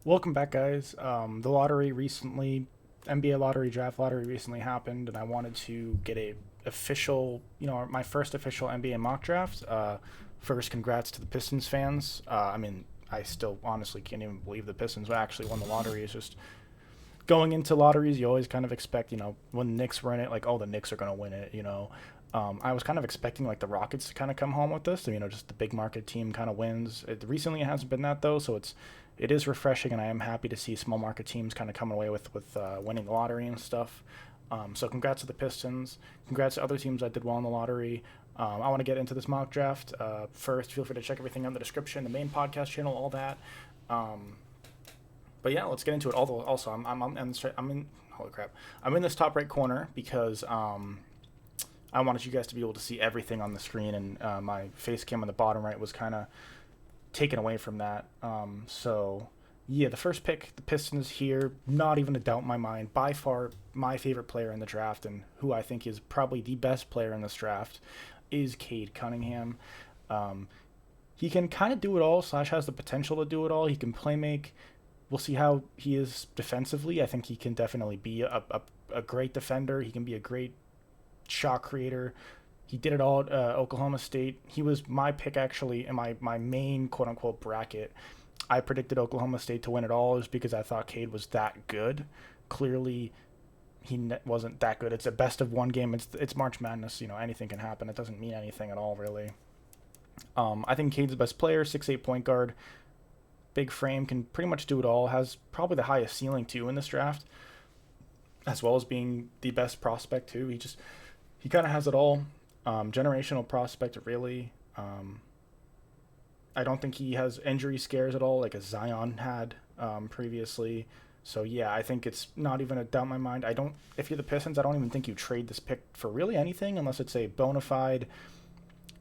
Welcome back, guys. The lottery recently, NBA lottery, draft lottery recently happened, and I wanted to get a official, my first official NBA mock draft. First, congrats to the Pistons fans. I still honestly can't even believe the Pistons actually won the lottery. It's just going into lotteries, you always kind of expect, when the Knicks were in it, like, oh, the Knicks are going to win it. I was kind of expecting, like, the Rockets to kind of come home with this. Just the big market team kind of wins. Recently, it hasn't been that, though, so it is refreshing, and I am happy to see small market teams kind of coming away with winning the lottery and stuff. So congrats to the Pistons. Congrats to other teams that did well in the lottery. I want to get into this mock draft. First, feel free to check everything out in the description, the main podcast channel, all that. Um, but yeah, let's get into it. Although also, I'm in holy crap, I'm in this top right corner because I wanted you guys to be able to see everything on the screen, and my face cam on the bottom right was kind of taken away from that. So yeah, the first pick, the Pistons here, not even a doubt in my mind, by far my favorite player in the draft, and who I think is probably the best player in this draft, is Cade Cunningham. Um, he can kind of do it all, slash has the potential to do it all. He can play make. We'll see how he is defensively. I think he can definitely be a great defender. He can be a great shot creator. He did it all at Oklahoma State. He was my pick, actually, in my main quote-unquote bracket. I predicted Oklahoma State to win it all just because I thought Cade was that good. Clearly, wasn't that good. It's a best of one game. It's March Madness. Anything can happen. It doesn't mean anything at all, really. I think Cade's the best player, 6'8" point guard, big frame, can pretty much do it all. Has probably the highest ceiling too in this draft, as well as being the best prospect too. He kind of has it all. Generational prospect, really. I don't think he has injury scares at all, like a Zion had previously. So yeah, I think it's not even a doubt in my mind. I don't. If you're the Pistons, I don't even think you trade this pick for really anything unless it's a bona fide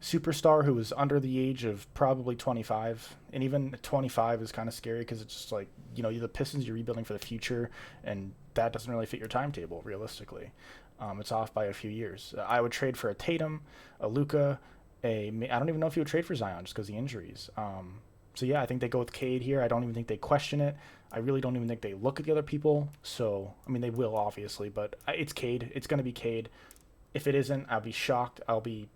superstar who is under the age of probably 25, and even 25 is kind of scary because it's just like, you're the Pistons, you're rebuilding for the future, and that doesn't really fit your timetable realistically. It's off by a few years. I would trade for a Tatum, a Luca, I don't even know if you would trade for Zion just because of the injuries. So yeah, I think they go with Cade here. I don't even think they question it. I really don't even think they look at the other people. So I mean, they will obviously, but it's Cade. It's going to be Cade. If it isn't, I'll be shocked. I'll be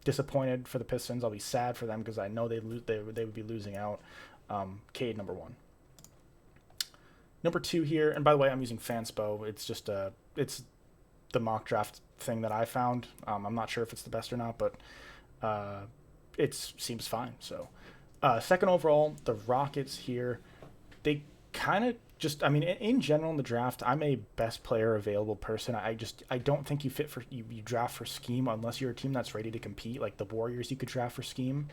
disappointed for the Pistons. I'll be sad for them because I know they would be losing out. Cade, number one. Number two here, and by the way, I'm using Fanspo. It's the mock draft thing that I found. I'm not sure if it's the best or not, but it seems fine. So, second overall, the Rockets here. They kind of in general in the draft, I'm a best player available person. I don't think you fit for you draft for scheme unless you're a team that's ready to compete. Like the Warriors, you could draft for scheme,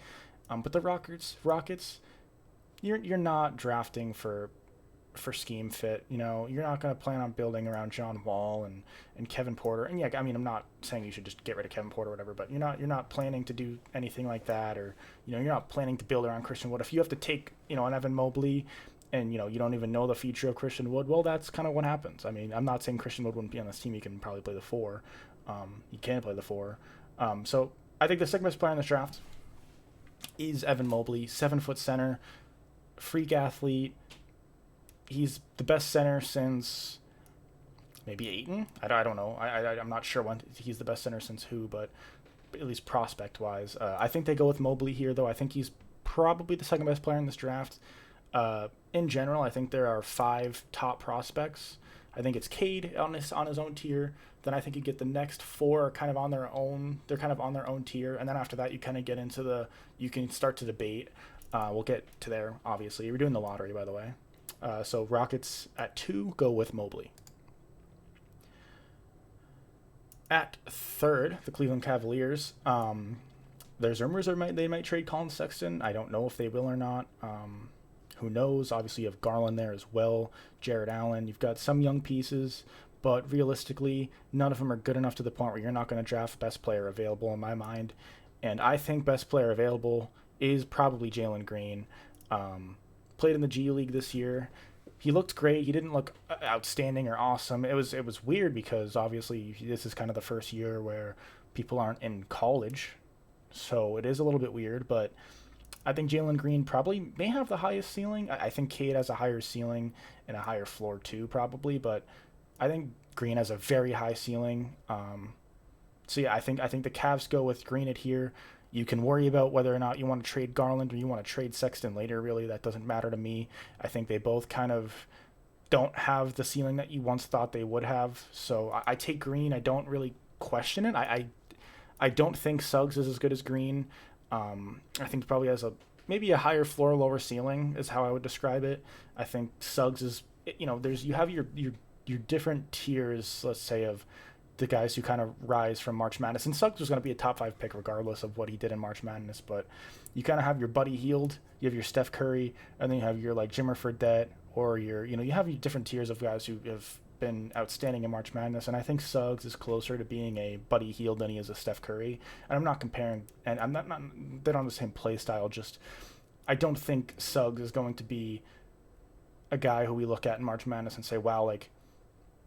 but the Rockets, you're not drafting for scheme fit. You're not going to plan on building around John Wall and Kevin Porter. And yeah, I'm not saying you should just get rid of Kevin Porter or whatever, but you're not planning to do anything like that, or you're not planning to build around Christian Wood. If you have to take an Evan Mobley, and you don't even know the future of Christian Wood, well, that's kind of what happens. I'm not saying Christian Wood wouldn't be on this team. He can probably play the four. He can play the four. So I think the second best player in this draft is Evan Mobley, 7-foot center, freak athlete. He's the best center since maybe Ayton. I don't know. I'm not sure when he's the best center since who, but at least prospect wise, I think they go with Mobley here. Though I think he's probably the second best player in this draft. In general, I think there are 5 top prospects. I think it's Cade on his own tier. Then I think you get the next 4 are kind of on their own. They're kind of on their own tier, and then after that, you kind of get into you can start to debate. We'll get to there, obviously. We're doing the lottery, by the way. So Rockets at 2 go with Mobley. At 3rd, the Cleveland Cavaliers. There's rumors they might trade Colin Sexton. I don't know if they will or not. Who knows? Obviously, you have Garland there as well, Jared Allen. You've got some young pieces, but realistically, none of them are good enough to the point where you're not going to draft best player available in my mind. And I think best player available is probably Jalen Green. Played in the G League this year. He looked great. He didn't look outstanding or awesome. It was weird because obviously this is kind of the first year where people aren't in college, so it is a little bit weird. But I think Jalen Green probably may have the highest ceiling. I think Cade has a higher ceiling and a higher floor too, probably. But I think Green has a very high ceiling. So yeah, I think the Cavs go with Green at here. You can worry about whether or not you want to trade Garland or you want to trade Sexton later. Really, that doesn't matter to me. I think they both kind of don't have the ceiling that you once thought they would have. So I take Green. I don't really question it. I don't think Suggs is as good as Green. I think probably has a maybe a higher floor, lower ceiling is how I would describe it. I think Suggs is you have your different tiers, let's say, of the guys who kind of rise from March Madness. And Suggs was going to be a top 5 pick regardless of what he did in March Madness. But you kind of have your Buddy Hield, you have your Steph Curry, and then you have your like Jimmer Fredette, or you have your different tiers of guys who have been outstanding in March Madness. And I think Suggs is closer to being a Buddy Hield than he is a Steph Curry. And I'm not comparing, and I'm not they're on the same play style. Just I don't think Suggs is going to be a guy who we look at in March Madness and say, wow, like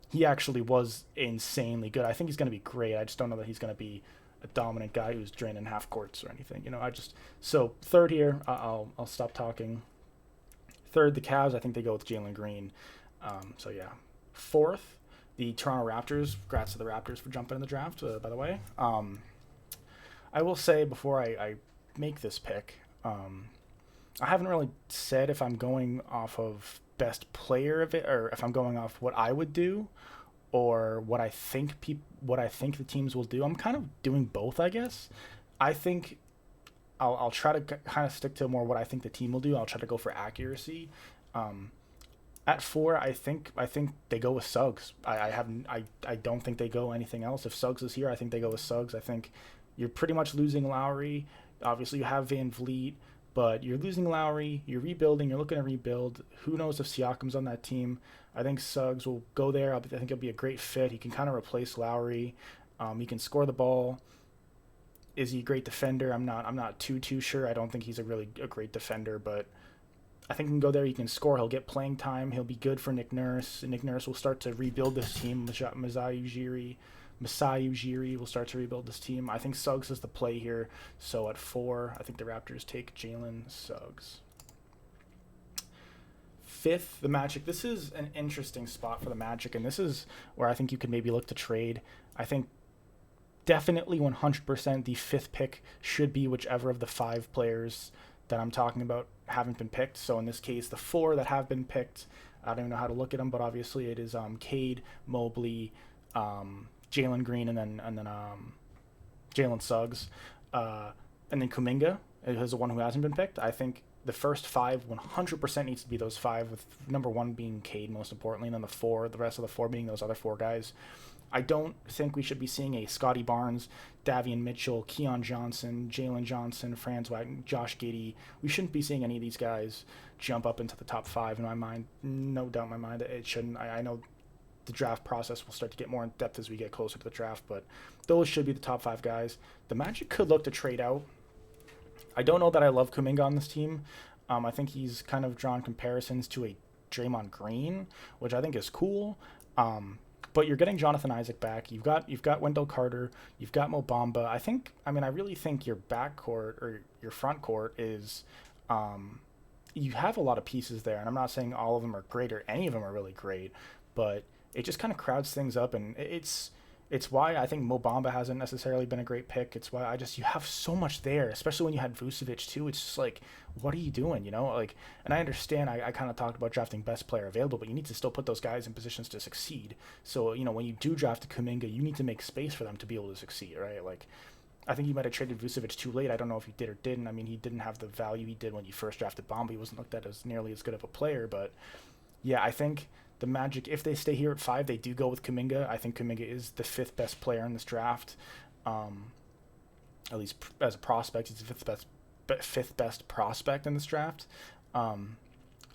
he actually was insanely good. I think he's going to be great. I just don't know that he's going to be a dominant guy who's draining half courts or anything. So third here, I'll stop talking. Third, the Cavs. I think they go with Jalen Green. So yeah, fourth, the Toronto Raptors. Congrats to the Raptors for jumping in the draft. By the way, I will say before I make this pick, I haven't really said if I'm going off of best player of it or if I'm going off what I would do or what I think the teams will do. I'm kind of doing both, I guess. I think I'll try to kind of stick to more what I think the team will do. I'll try to go for accuracy. At 4, I think they go with Suggs. I don't think they go anything else. If Suggs is here, I think they go with Suggs. I think you're pretty much losing Lowry. Obviously, you have Van Vliet, but you're losing Lowry. You're rebuilding. You're looking to rebuild. Who knows if Siakam's on that team? I think Suggs will go there. I think he'll be a great fit. He can kind of replace Lowry. He can score the ball. Is he a great defender? I'm not too sure. I don't think he's a great defender, but I think he can go there. He can score. He'll get playing time. He'll be good for Nick Nurse. Nick Nurse will start to rebuild this team. Masai Ujiri will start to rebuild this team. I think Suggs is the play here. So at 4, I think the Raptors take Jalen Suggs. 5th, the Magic. This is an interesting spot for the Magic, and this is where I think you could maybe look to trade. I think definitely 100% the 5th pick should be whichever of the 5 players that I'm talking about haven't been picked. So in this case, the 4 that have been picked, I don't even know how to look at them, but obviously it is Cade, Mobley, Jalen Green, and then Jalen Suggs, and then Kuminga is the one who hasn't been picked. I think the first 5 100% needs to be those 5, with number 1 being Cade most importantly, and then the rest of the 4 being those other 4 guys. I don't think we should be seeing a Scotty Barnes, Davion Mitchell, Keon Johnson, Jalen Johnson, Franz Wagner, Josh Giddey. We shouldn't be seeing any of these guys jump up into the top 5 in my mind. No doubt in my mind that it shouldn't. I know the draft process will start to get more in depth as we get closer to the draft, but those should be the top 5 guys. The Magic could look to trade out. I don't know that I love Kuminga on this team. I think he's kind of drawn comparisons to a Draymond Green, which I think is cool. But you're getting Jonathan Isaac back. You've got Wendell Carter. You've got Mo Bamba. I really think your backcourt or your front court is, you have a lot of pieces there. And I'm not saying all of them are great or any of them are really great, but it just kind of crowds things up. And it's why I think Mo Bamba hasn't necessarily been a great pick. It's why you have so much there, especially when you had Vucevic too. It's just like, what are you doing? And I understand I kind of talked about drafting best player available, but you need to still put those guys in positions to succeed. So, when you do draft a Kuminga, you need to make space for them to be able to succeed, right? I think you might have traded Vucevic too late. I don't know if you did or didn't. He didn't have the value he did when you first drafted Bamba. He wasn't looked at as nearly as good of a player, but yeah, I think the Magic, if they stay here at 5, they do go with Kuminga. I think Kuminga is the 5th best player in this draft. At least as a prospect, he's the 5th best prospect in this draft. So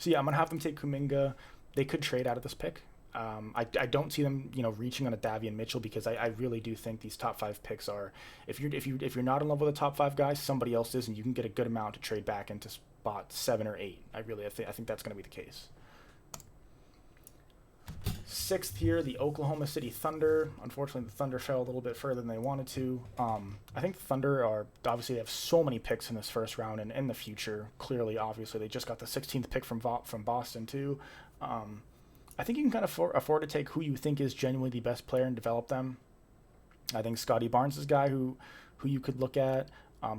yeah, I'm gonna have them take Kuminga. They could trade out of this pick. I don't see them, reaching on a Davion Mitchell, because I really do think these top 5 picks are, if you're not in love with the top 5 guys, somebody else is, and you can get a good amount to trade back into spot 7 or 8. I think that's gonna be the case. Sixth here, the Oklahoma City Thunder. Unfortunately, the Thunder fell a little bit further than they wanted to. I think the Thunder are obviously they have so many picks in this first round and in the future. Clearly, obviously, they just got the 16th pick from Boston too. I think you can kind of afford to take who you think is genuinely the best player and develop them. I think Scotty Barnes is a guy who you could look at.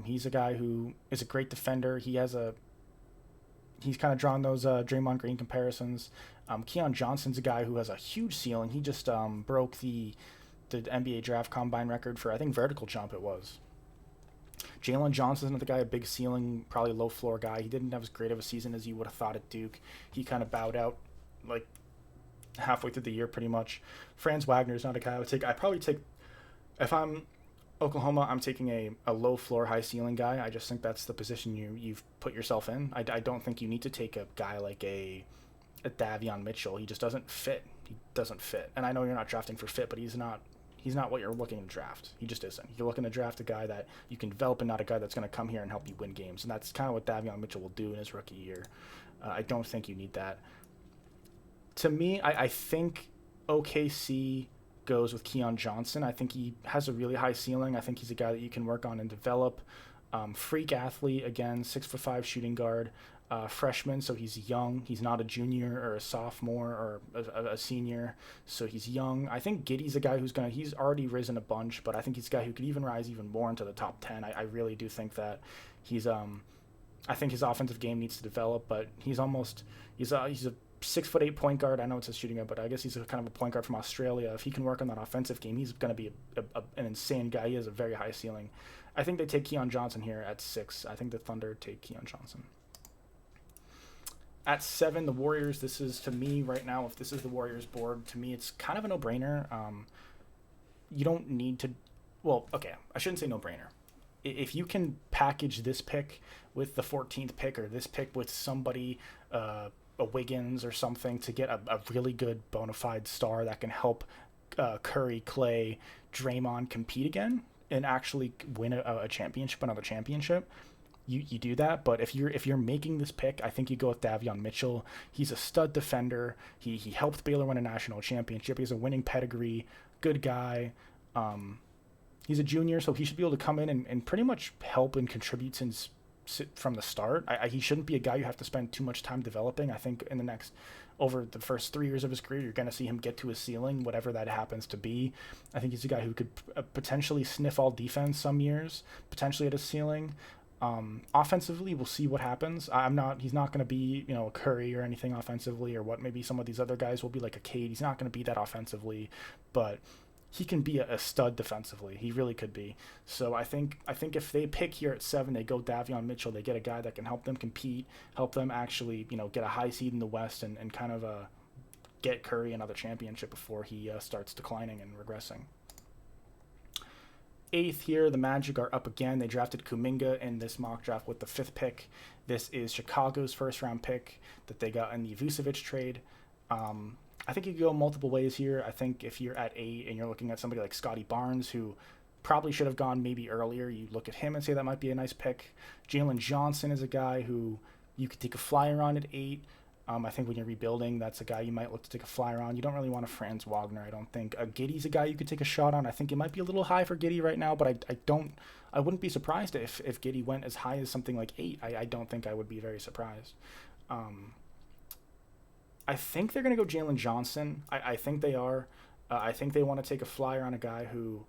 He's a guy who is a great defender. He's kind of drawn those Draymond Green comparisons. Keon Johnson's a guy who has a huge ceiling. He just broke the NBA draft combine record for, I think, vertical jump it was. Jalen Johnson's another guy, a big ceiling, probably low floor guy. He didn't have as great of a season as you would have thought at Duke. He kind of bowed out like halfway through the year pretty much. Franz Wagner's not a guy I would take. I'd probably take, if I'm Oklahoma, I'm taking a low floor, high ceiling guy. I just think that's the position you've put yourself in. I don't think you need to take a guy like a Davion Mitchell. He just doesn't fit. He doesn't fit. And I know you're not drafting for fit, but he's not what you're looking to draft. He just isn't. You're looking to draft a guy that you can develop and not a guy that's going to come here and help you win games. And that's kind of what Davion Mitchell will do in his rookie year. I don't think you need that. To me, I think OKC goes with Keon Johnson. I think he has a really high ceiling. I think he's a guy that you can work on and develop. Freak athlete, again, 6'5" shooting guard, freshman, so he's young. He's not a junior or a sophomore or a senior, so he's young. I think Giddey's a guy he's already risen a bunch, but I think he's a guy who could even rise even more into the top 10. I really do think that he's I think his offensive game needs to develop, but he's a 6'8" point guard. I know it's a shooting guard, but I guess he's kind of a point guard from Australia. If he can work on that offensive game, he's going to be an insane guy. He has a very high ceiling. I think they take Keon Johnson here at 6. I think the Thunder take Keon Johnson. At 7, the Warriors. This is, to me, right now, if this is the Warriors board, to me, it's kind of a no-brainer. You don't need to... Well, okay, I shouldn't say no-brainer. If you can package this pick with the 14th pick or this pick with somebody... a Wiggins or something to get a really good bona fide star that can help Curry, Clay, Draymond compete again and actually win a championship, another championship, you do that. But if you're making this pick, I think you go with Davion Mitchell. He's a stud defender. He helped Baylor win a national championship. He has a winning pedigree, good guy. He's a junior, so he should be able to come in and pretty much help and contribute from the start. He shouldn't be a guy you have to spend too much time developing. I think over the first 3 years of his career, you're going to see him get to his ceiling, whatever that happens to be. I think he's a guy who could potentially sniff all defense some years, potentially at his ceiling. Offensively, we'll see what happens. He's not going to be, a Curry or anything offensively, or what maybe some of these other guys will be, like a Cade. He's not going to be that offensively, but he can be a stud defensively. He really could be. So I think if they pick here at 7, they go Davion Mitchell. They get a guy that can help them compete, help them actually, get a high seed in the West and kind of get Curry another championship before he starts declining and regressing. 8th here, the Magic are up again. They drafted Kuminga in this mock draft with the 5th pick. This is Chicago's first-round pick that they got in the Vucevic trade. I think you could go multiple ways here. I think if you're at 8 and you're looking at somebody like Scotty Barnes, who probably should have gone maybe earlier, you look at him and say that might be a nice pick. Jalen Johnson is a guy who you could take a flyer on at 8. I think when you're rebuilding, that's a guy you might look to take a flyer on. You don't really want a Franz Wagner, I don't think. Giddey's a guy you could take a shot on. I think it might be a little high for Giddey right now, but I wouldn't be surprised if Giddey went as high as something like 8. I don't think I would be very surprised. I think they're going to go Jalen Johnson. I think they are. I think they want to take a flyer on a guy who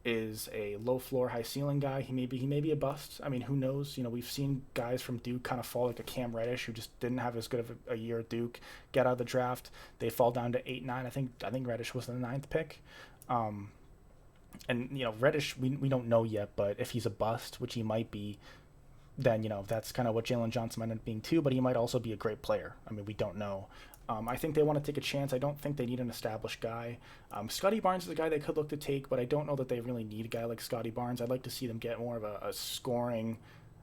is a low floor, high ceiling guy. He may be a bust. I mean, who knows? We've seen guys from Duke kind of fall, like a Cam Reddish, who just didn't have as good of a year at Duke, get out of the draft. They fall down to 8-9. I think Reddish was the 9th pick. And Reddish, we don't know yet, but if he's a bust, which he might be, then that's kind of what Jalen Johnson might end up being too, but he might also be a great player. I mean, we don't know. I think they want to take a chance. I don't think they need an established guy. Scotty Barnes is a guy they could look to take, but I don't know that they really need a guy like Scotty Barnes. I'd like to see them get more of a scoring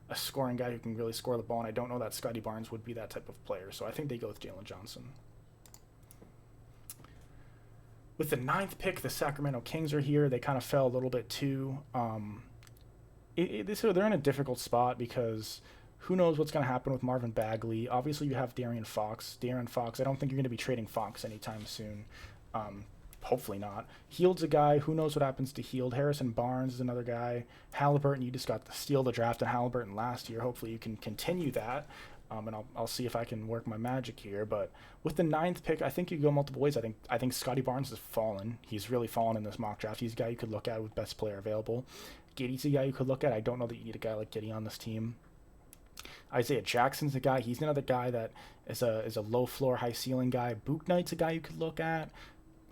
guy who can really score the ball, and I don't know that Scotty Barnes would be that type of player, so I think they go with Jalen Johnson. With the 9th pick, the Sacramento Kings are here. They kind of fell a little bit too. They're in a difficult spot because Who knows what's going to happen with Marvin Bagley? Obviously, you have De'Aaron Fox. De'Aaron Fox, I don't think you're going to be trading Fox anytime soon. Hopefully not. Hield's a guy. Who knows what happens to Hield? Harrison Barnes is another guy. Halliburton, you just got to steal the draft in Halliburton last year. Hopefully you can continue that. And I'll see if I can work my magic here. But with the 9th pick, I think you go multiple ways. I think Scotty Barnes has fallen. He's really fallen in this mock draft. He's a guy you could look at with best player available. Giddey's a guy you could look at. I don't know that you need a guy like Giddey on this team. Isaiah Jackson's a guy. He's another guy that is a low floor, high ceiling guy. Book Knight's a guy you could look at.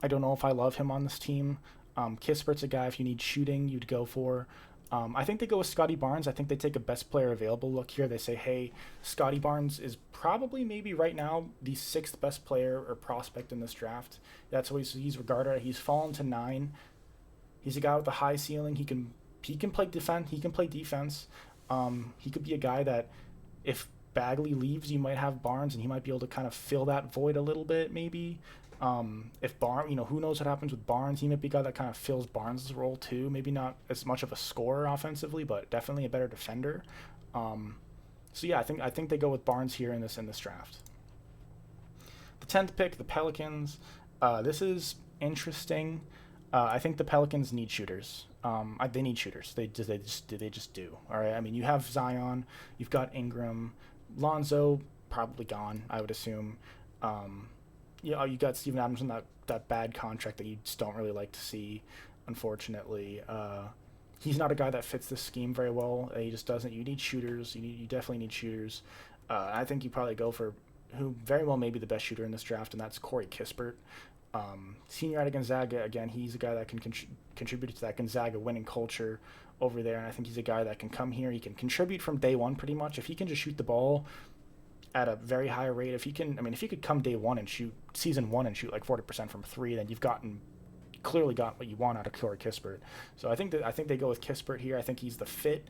I don't know if I love him on this team. Kispert's a guy if you need shooting you'd go for. I think they go with Scotty Barnes. I think they take a best player available look here. They say, hey, Scotty Barnes is probably maybe right now the 6th best player or prospect in this draft. That's what he's regarded at. He's fallen to 9. He's a guy with a high ceiling. He can play defense. He can play defense. He could be a guy that if Bagley leaves, you might have Barnes, and he might be able to kind of fill that void a little bit, maybe. If Barnes, who knows what happens with Barnes? He might be a guy that kind of fills Barnes' role too. Maybe not as much of a scorer offensively, but definitely a better defender. So yeah, I think they go with Barnes here in this draft. The 10th pick, the Pelicans. This is interesting. I think the Pelicans need shooters. They need shooters. They just do. All right. I mean, you have Zion, you've got Ingram, Lonzo probably gone, I would assume. You got Steven Adams on that bad contract that you just don't really like to see, unfortunately. He's not a guy that fits this scheme very well. He just doesn't. You need shooters. You definitely need shooters. I think you probably go for who very well may be the best shooter in this draft, and that's Corey Kispert. Senior out of Gonzaga, again, he's a guy that can contribute to that Gonzaga winning culture over there, and I think he's a guy that can come here. He can contribute from day one pretty much. If he can just shoot the ball at a very high rate, if he could come day one and shoot season 1 and shoot like 40% from 3, then you've clearly got what you want out of Corey Kispert. So I think they go with Kispert here. I think he's the fit,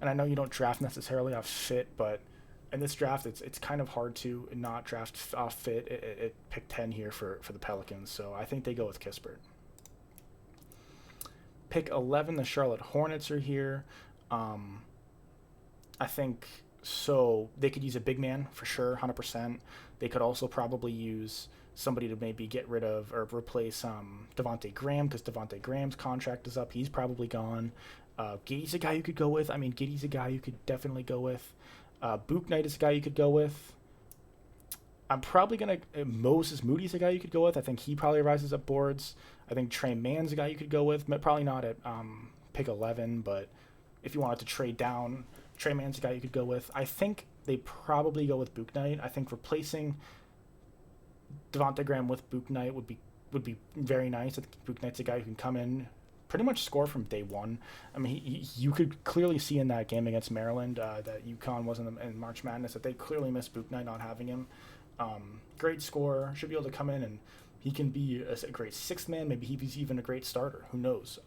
and I know you don't draft necessarily off fit, but in this draft it's kind of hard to not draft off fit. It pick 10 here for the Pelicans, so I think they go with Kispert. Pick 11, the Charlotte Hornets are here. I think so they could use a big man for sure, 100%. They could also probably use somebody to maybe get rid of or replace Devontae Graham, because Devontae Graham's contract is up. He's probably gone. Giddey's a guy you could go with. Giddey's a guy you could definitely go with. Book Knight is a guy you could go with. I'm probably going to... Moses Moody's a guy you could go with. I think he probably rises up boards. I think Trey Mann's a guy you could go with. Probably not at pick 11, but if you wanted to trade down, Trey Mann's a guy you could go with. I think they probably go with Book Knight. I think replacing Devontae Graham with Book Knight would be very nice. I think Book Knight's a guy who can come in, pretty much score from day one. You could clearly see in that game against Maryland that UConn wasn't in March Madness, that they clearly missed Book Knight not having him. Great scorer, should be able to come in and he can be a great 6th man. Maybe he's even a great starter. Who knows?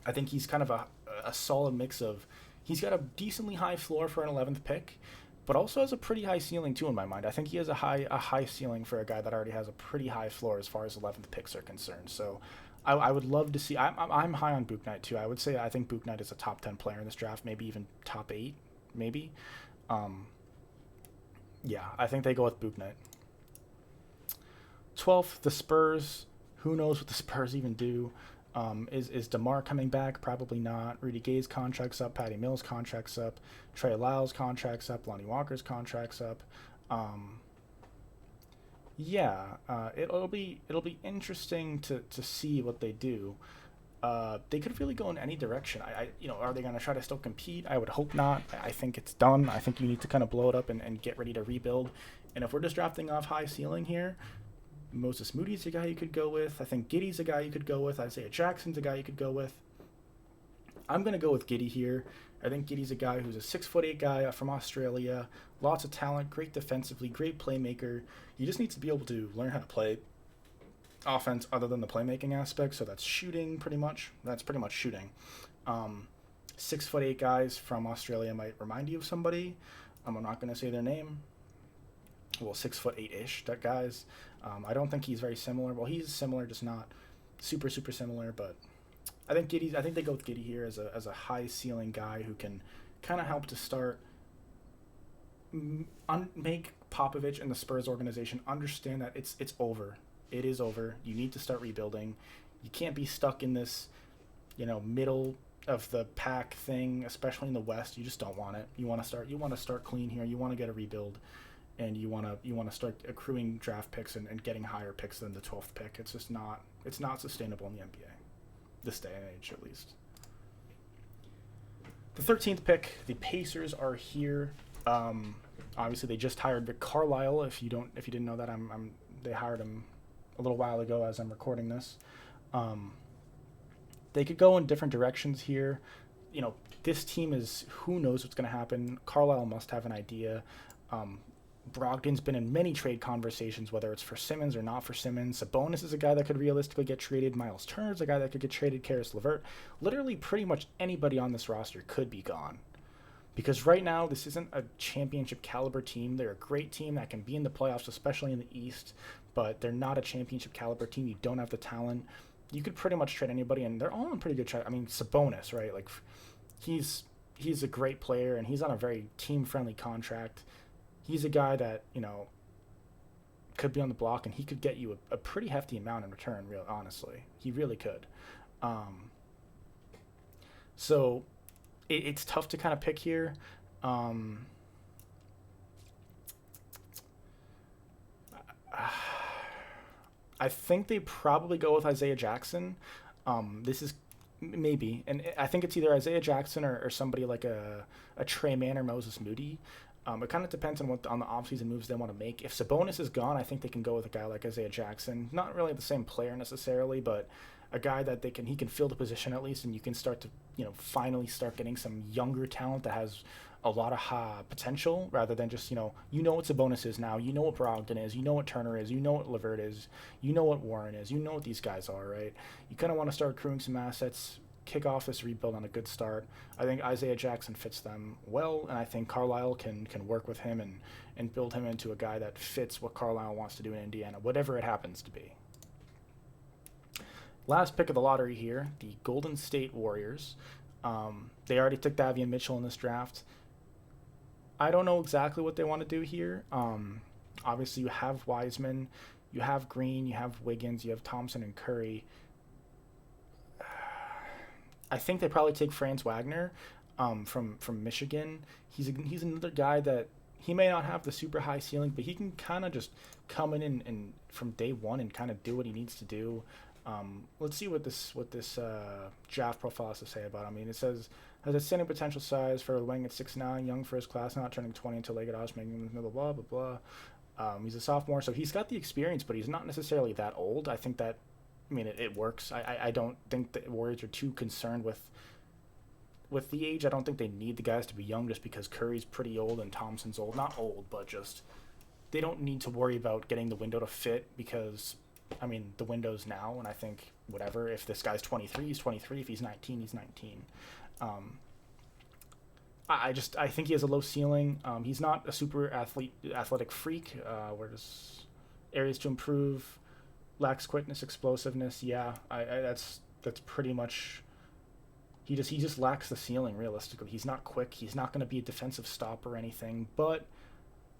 I think he's kind of a solid mix of, he's got a decently high floor for an 11th pick, but also has a pretty high ceiling too in my mind. I think he has a high ceiling for a guy that already has a pretty high floor as far as 11th picks are concerned. So I would love to see. I'm high on Book Knight too. I would say I think Book Knight is a top 10 player in this draft, maybe even top 8, maybe. Yeah, I think they go with Book Knight. 12th, the Spurs. Who knows what the Spurs even do? Is DeMar coming back? Probably not. Rudy Gay's contract's up. Patty Mills' contract's up. Trey Lyles' contract's up. Lonnie Walker's contract's up. It'll be interesting to see what they do. They could really go in any direction. Are they going to try to still compete? I would hope not. I think it's done. I think you need to kind of blow it up and get ready to rebuild. And if we're just drafting off high ceiling here, Moses Moody's a guy you could go with. I think Giddey's a guy you could go with. Isaiah Jackson's a guy you could go with. I'm going to go with Giddey here. I think Giddey's a guy who's a 6'8" guy from Australia. Lots of talent, great defensively, great playmaker. He just needs to be able to learn how to play offense other than the playmaking aspect. So that's shooting pretty much. That's pretty much shooting. 6'8" guys from Australia might remind you of somebody. I'm not going to say their name. Well, 6'8"-ish, that guys. I don't think he's very similar. Well, he's similar, just not super similar. But I think they go with Giddey here as a high ceiling guy who can kind of help to start make Popovich and the Spurs organization understand that it's over. It is over. You need to start rebuilding. You can't be stuck in this, middle of the pack thing, especially in the West. You just don't want it. You want to start. You want to start clean here. You want to get a rebuild, and you want to start accruing draft picks and getting higher picks than the 12th pick. It's just not. It's not sustainable in the NBA, this day and age at least. The 13th pick, the Pacers are here. Obviously, they just hired Rick Carlisle. If you didn't know that, they hired him a little while ago as I'm recording this. They could go in different directions here. This team is, who knows what's going to happen. Carlisle must have an idea. Brogdon's been in many trade conversations, whether it's for Simmons or not for Simmons. Sabonis is a guy that could realistically get traded. Miles Turner's a guy that could get traded. Karis LeVert. Literally pretty much anybody on this roster could be gone. Because right now, this isn't a championship caliber team. They're a great team that can be in the playoffs, especially in the East, but they're not a championship caliber team. You don't have the talent. You could pretty much trade anybody, and they're all in pretty good shape. I mean, Sabonis, right? Like, he's a great player, and he's on a very team-friendly contract. He's a guy that, could be on the block, and he could get you a pretty hefty amount in return, real honestly. He really could. So it's tough to kind of pick here. I think they probably go with Isaiah Jackson. This is maybe, and I think it's either Isaiah Jackson or somebody like a Trey Mann or Moses Moody. It kind of depends on on the offseason moves they want to make. If Sabonis is gone, I think they can go with a guy like Isaiah Jackson. Not really the same player necessarily, but a guy that he can fill the position at least, and you can start to finally start getting some younger talent that has a lot of potential, rather than just what Sabonis is now. You know what Brogdon is. You know what Turner is. You know what LeVert is. You know what Warren is. You know what these guys are, right? You kind of want to start accruing some assets, kick off this rebuild on a good start. I think Isaiah Jackson fits them well, and I think Carlisle can work with him and build him into a guy that fits what Carlisle wants to do in Indiana, whatever it happens to be. Last pick of the lottery here, the Golden State Warriors. They already took Davion Mitchell in this draft. I don't know exactly what they want to do here. Obviously, you have Wiseman, you have Green, you have Wiggins, you have Thompson and Curry. I think they probably take Franz Wagner from Michigan. He's another guy that he may not have the super high ceiling, but he can kind of just come in and from day one and kind of do what he needs to do. Let's see what this draft profile has to say about him. I mean, it says has outstanding potential size for a wing at 6'9", young for his class, not turning 20 until late odds, making blah blah blah blah. He's a sophomore, so he's got the experience, but he's not necessarily that old. I think that. I mean, it works. I don't think the Warriors are too concerned with the age. I don't think they need the guys to be young just because Curry's pretty old and Thompson's old. Not old, but just they don't need to worry about getting the window to fit because, I mean, the window's now, and I think whatever. If this guy's 23, he's 23. If he's 19, he's 19. I think he has a low ceiling. He's not a super athletic freak. Where does areas to improve? Lacks quickness, explosiveness. Yeah, that's pretty much. He just lacks the ceiling. Realistically, he's not quick. He's not going to be a defensive stop or anything. But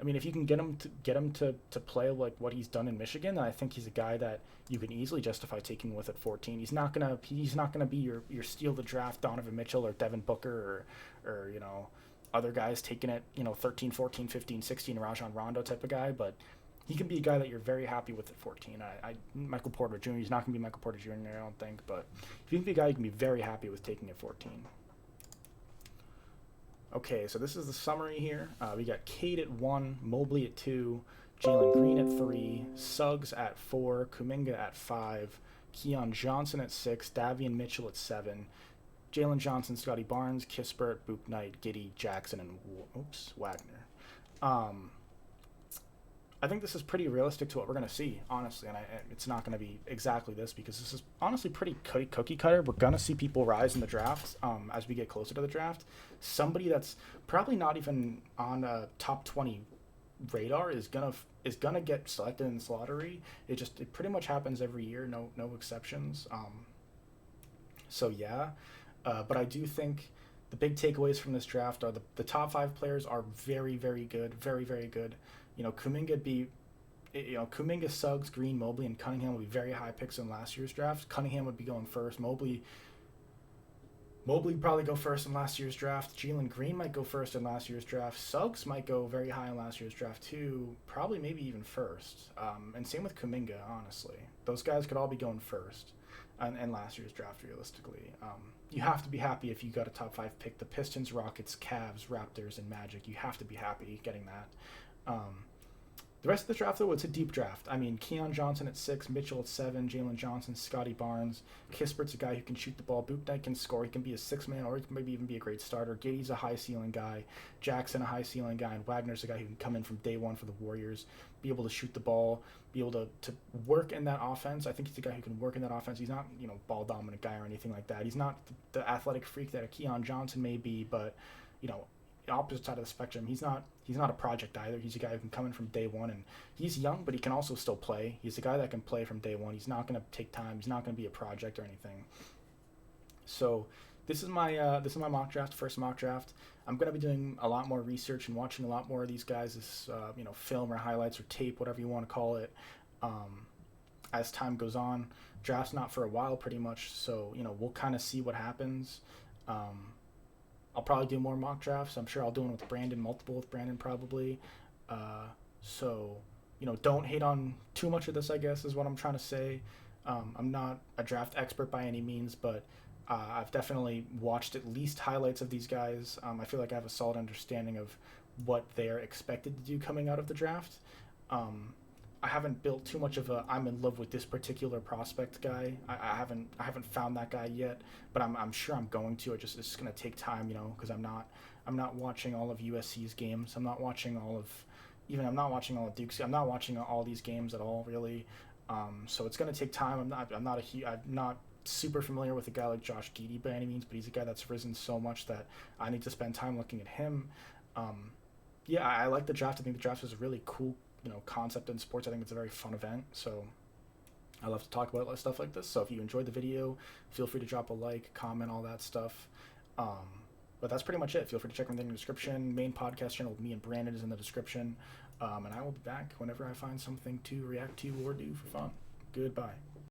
I mean, if you can get him to play like what he's done in Michigan, then I think he's a guy that you can easily justify taking with at 14. He's not gonna be your steal the draft Donovan Mitchell or Devin Booker or other guys taking it 13, 14, 15, 16 Rajon Rondo type of guy, but he can be a guy that you're very happy with at 14. Michael Porter Jr. He's not going to be Michael Porter Jr. I don't think, but if you can be a guy you can be very happy with taking at 14. Okay, so this is the summary here. We got Cade at 1, Mobley at 2, Jalen Green at 3, Suggs at 4, Kuminga at 5, Keon Johnson at 6, Davion Mitchell at 7, Jalen Johnson, Scotty Barnes, Kispert, Book Knight, Giddey, Jackson, and Wagner. I think this is pretty realistic to what we're going to see, honestly, and it's not going to be exactly this because this is honestly pretty cookie cutter. We're going to see people rise in the drafts as we get closer to the draft. Somebody that's probably not even on a top 20 radar is gonna get selected in this lottery. It pretty much happens every year, no exceptions. So yeah, but I do think the big takeaways from this draft are the top 5 players are very, very good, very, very good. Kuminga, Suggs, Green, Mobley, and Cunningham would be very high picks in last year's draft. Cunningham would be going first. Mobley would probably go first in last year's draft. Jalen Green might go first in last year's draft. Suggs might go very high in last year's draft too. Probably maybe even first. And same with Kuminga, honestly. Those guys could all be going first in last year's draft, realistically. You have to be happy if you got a top 5 pick. The Pistons, Rockets, Cavs, Raptors, and Magic. You have to be happy getting that. The rest of the draft, though, it's a deep draft. I mean, Keon Johnson at 6, Mitchell at 7, Jalen Johnson, Scotty Barnes. Kispert's a guy who can shoot the ball. Bouknight can score. He can be a 6-man, or he can maybe even be a great starter. Giddey's a high-ceiling guy. Jackson, a high-ceiling guy. And Wagner's a guy who can come in from day one for the Warriors, be able to shoot the ball, be able to work in that offense. I think he's a guy who can work in that offense. He's not, ball-dominant guy or anything like that. He's not the athletic freak that a Keon Johnson may be, but, opposite side of the spectrum. He's not a project either. He's a guy who can come in from day one, and he's young, but he can also still play. He's a guy that can play from day one. He's not going to take time. He's not going to be a project or anything. So this is my mock draft, first mock draft. I'm going to be doing a lot more research and watching a lot more of these guys' film or highlights or tape, whatever you want to call it, as time goes on. Draft's not for a while, pretty much. So we'll kind of see what happens. I'll probably do more mock drafts. I'm sure I'll do one with Brandon, multiple with Brandon probably. So, don't hate on too much of this, I guess, is what I'm trying to say. I'm not a draft expert by any means, but I've definitely watched at least highlights of these guys. I feel like I have a solid understanding of what they're expected to do coming out of the draft. I haven't built too much of a I'm in love with this particular prospect guy. I haven't found that guy yet, but I'm sure I'm going to. It's just gonna take time, because I'm not watching all of USC's games. I'm not watching all of Duke's. I'm not watching all these games at all, really. So it's gonna take time. I'm not super familiar with a guy like Josh Giddey by any means, but he's a guy that's risen so much that I need to spend time looking at him. I like the draft. I think the draft is a really cool concept in sports. I think it's a very fun event, so I love to talk about stuff like this. So if you enjoyed the video, feel free to drop a like, comment, all that stuff. But that's pretty much it. Feel free to check everything in the description. Main podcast channel with me and Brandon is in the description, and I will be back whenever I find something to react to or do for fun. Goodbye.